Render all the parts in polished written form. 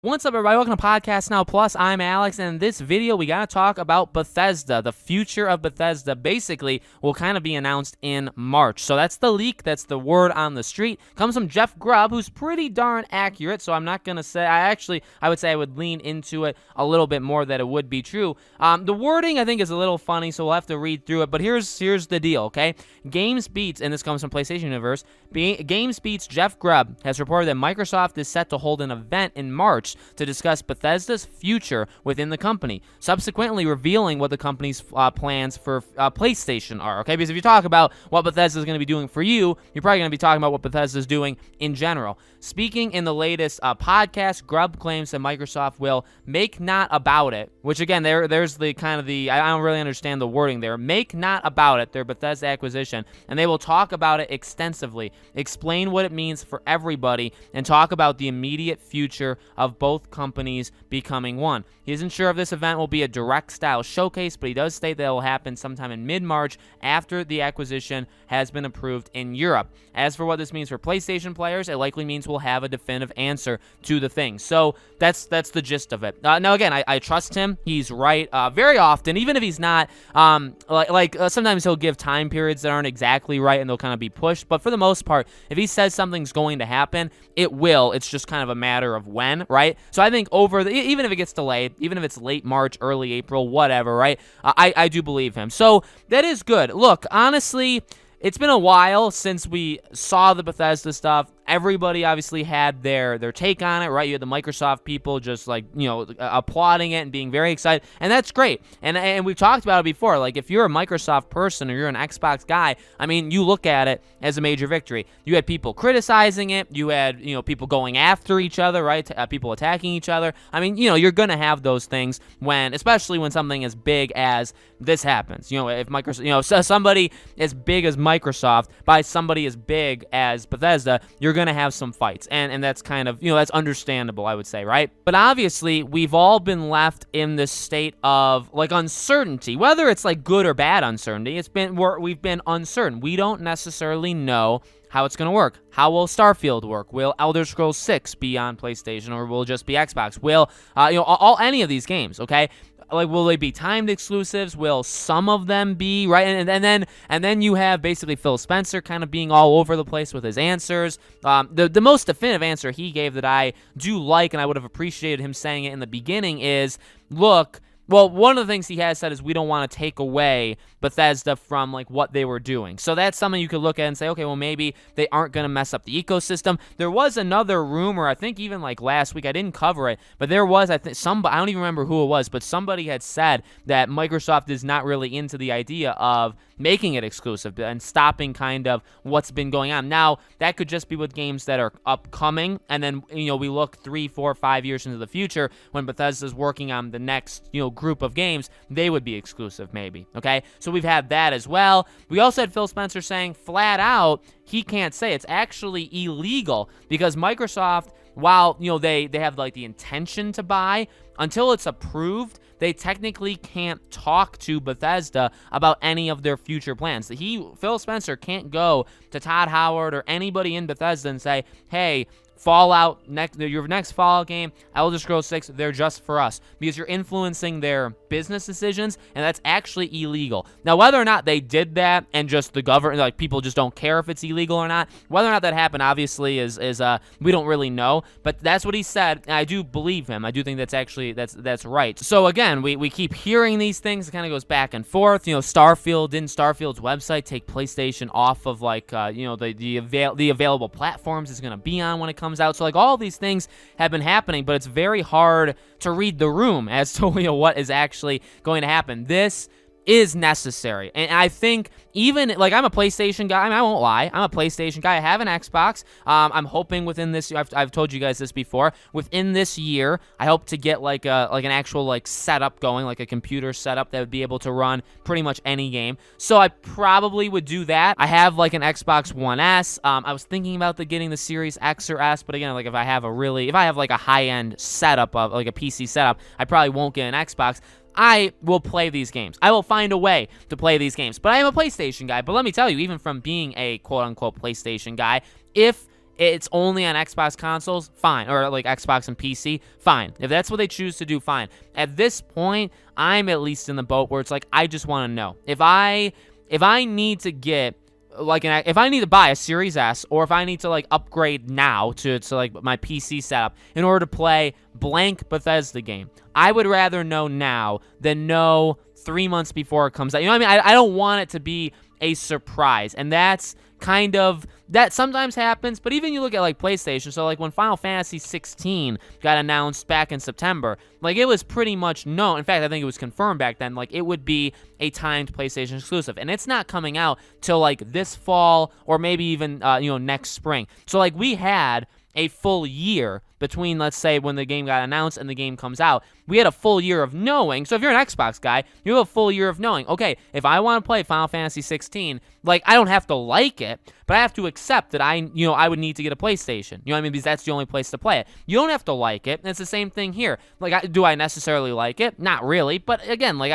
What's up, everybody? Welcome to Podcast Now Plus. I'm Alex, and in this video, we got to talk about Bethesda. The future of Bethesda basically will kind of be announced in March. So that's the leak. That's the word on the street. Comes from Jeff Grubb, who's pretty darn accurate. So I'm not going to say, I would say I would lean into it a little bit more that it would be true. The wording, I think, is a little funny, so we'll have to read through it. But here's the deal, okay? GamesBeat's, and this comes from PlayStation Universe, GamesBeat's Jeff Grubb has reported that Microsoft is set to hold an event in March to discuss Bethesda's future within the company, subsequently revealing what the company's plans for PlayStation are, okay? Because if you talk about what Bethesda is going to be doing for you, you're probably going to be talking about what Bethesda is doing in general. Speaking in the latest podcast, Grubb claims that Microsoft will make not about it, which again, there's the kind of the, I don't really understand the wording there, make not about it, their Bethesda acquisition, and they will talk about it extensively, explain what it means for everybody, and talk about the immediate future of both companies becoming one. He isn't sure if this event will be a direct style showcase, but he does state that it will happen sometime in mid-March after the acquisition has been approved in Europe. As for what this means for PlayStation players, it likely means we'll have a definitive answer to the thing. So that's the gist of it. Now again, I trust him. He's right very often, even if he's not. Sometimes he'll give time periods that aren't exactly right, and they'll kind of be pushed. But for the most part, if he says something's going to happen, it will. It's just kind of a matter of when, right? So I think even if it gets delayed, even if it's late March, early April, whatever, right? I do believe him. So that is good. Look, honestly, it's been a while since we saw the Bethesda stuff. Everybody obviously had their take on it, right? You had the Microsoft people just applauding it and being very excited, and that's great. And we've talked about it before. Like, if you're a Microsoft person or you're an Xbox guy, I mean, you look at it as a major victory. You had people criticizing it. You had people going after each other, right? People attacking each other. I mean, you're gonna have those things especially when something as big as this happens. If Microsoft, somebody as big as Microsoft by somebody as big as Bethesda, you're going to have some fights, and that's kind of, that's understandable, I would say, right? But obviously, we've all been left in this state of, uncertainty, whether it's, good or bad uncertainty. We've been uncertain. We don't necessarily know how it's going to work. How will Starfield work? Will Elder Scrolls 6 be on PlayStation, or will it just be Xbox? Will, any of these games, okay? Will they be timed exclusives? Will some of them be, right? And then you have basically Phil Spencer kind of being all over the place with his answers. The most definitive answer he gave that I do like, and I would have appreciated him saying it in the beginning, is, look, well, one of the things he has said is we don't want to take away Bethesda from, what they were doing. So that's something you could look at and say, okay, well, maybe they aren't going to mess up the ecosystem. There was another rumor, I think even, last week, I didn't cover it, but there was, I don't even remember who it was, but somebody had said that Microsoft is not really into the idea of making it exclusive and stopping kind of what's been going on. Now, that could just be with games that are upcoming, and then, we look 3, 4, 5 years into the future when Bethesda's working on the next, group of games, they would be exclusive maybe, okay? So we've had that as well. We also had Phil Spencer saying flat out he can't say it's actually illegal because Microsoft, while, they have the intention to buy, until it's approved, they technically can't talk to Bethesda about any of their future plans. Phil Spencer can't go to Todd Howard or anybody in Bethesda and say, hey, Fallout, your next Fallout game, Elder Scrolls 6, they're just for us, because you're influencing their business decisions, and that's actually illegal. Now, whether or not they did that and just the government, people just don't care if it's illegal or not, whether or not that happened, obviously, is we don't really know, but that's what he said, and I do believe him. I do think that's actually, that's right. So, again, we keep hearing these things. It kind of goes back and forth. Didn't Starfield's website take PlayStation off of, the available platforms it's going to be on when it comes out? So all these things have been happening, but it's very hard to read the room as to what is actually going to happen. This is necessary, and I think even I'm a PlayStation guy. I won't lie, I'm a PlayStation guy. I have an Xbox. I'm hoping within this year, I've told you guys this before, within this year I hope to get an actual setup going, a computer setup that would be able to run pretty much any game. So I probably would do that. I have an Xbox One S. I was thinking about getting the Series X or S, but again, if I have a high-end setup of a PC setup, I probably won't get an Xbox. I will play these games. I will find a way to play these games. But I am a PlayStation guy. But let me tell you, even from being a quote-unquote PlayStation guy, if it's only on Xbox consoles, fine, or like Xbox and PC, fine. If that's what they choose to do, fine. At this point, I'm at least in the boat where it's like, I just want to know. If I need to get if I need to buy a Series S, or if I need to like upgrade now to like my PC setup in order to play blank Bethesda game, I would rather know now than know 3 months before it comes out. You know what I mean? I don't want it to be a surprise, and that's kind of that sometimes happens. But even you look at like PlayStation, so like when Final Fantasy 16 got announced back in September, like it was pretty much known. In fact, I think it was confirmed back then, like it would be a timed PlayStation exclusive, and it's not coming out till like this fall or maybe even next spring. So like we had a full year between, let's say, when the game got announced and the game comes out. We had a full year of knowing. So if you're an Xbox guy, you have a full year of knowing, okay, if I want to play Final Fantasy 16, like, I don't have to like it, but I have to accept that I would need to get a PlayStation. You know what I mean? Because that's the only place to play it. You don't have to like it. And it's the same thing here. Like, do I necessarily like it? Not really. But again, like,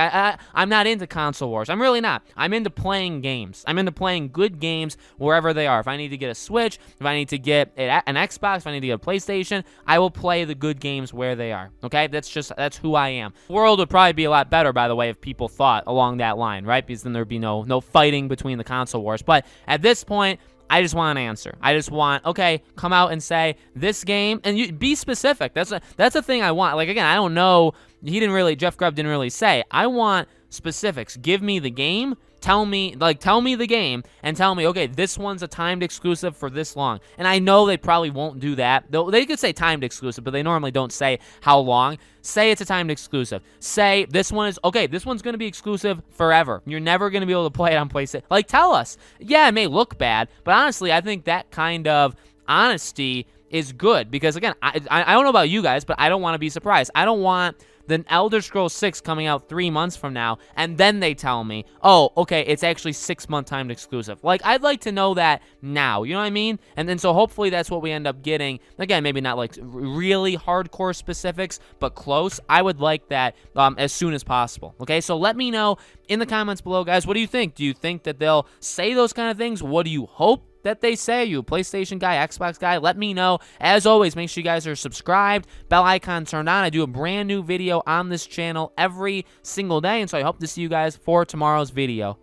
I'm not into console wars. I'm really not. I'm into playing games. I'm into playing good games wherever they are. If I need to get a Switch, if I need to get an Xbox, if I need to get a PlayStation, I will play the good games where they are. Okay? That's who I am. The world would probably be a lot better, by the way, if people thought along that line, right? Because then there'd be no fighting between the console wars. But at this point, I just want an answer. I just want, okay, come out and say this game, and you be specific. That's a thing I want. Like, again, I don't know. Jeff Grubb didn't really say. I want specifics. Give me the game. Tell me the game, and tell me, okay, this one's a timed exclusive for this long. And I know they probably won't do that. They could say timed exclusive, but they normally don't say how long. Say it's a timed exclusive. Say this one's going to be exclusive forever. You're never going to be able to play it on PlayStation. Like, tell us. Yeah, it may look bad, but honestly, I think that kind of honesty is good, because, again, I don't know about you guys, but I don't want to be surprised. I don't want the Elder Scrolls 6 coming out 3 months from now, and then they tell me, oh, okay, it's actually 6-month timed exclusive. Like, I'd like to know that now, you know what I mean? And then so hopefully that's what we end up getting. Again, maybe not like really hardcore specifics, but close. I would like that as soon as possible, okay? So let me know in the comments below, guys. What do you think? Do you think that they'll say those kind of things? What do you hope that they say? You a PlayStation guy, Xbox guy? Let me know. As always, make sure you guys are subscribed, bell icon turned on. I do a brand new video on this channel every single day, and so I hope to see you guys for tomorrow's video.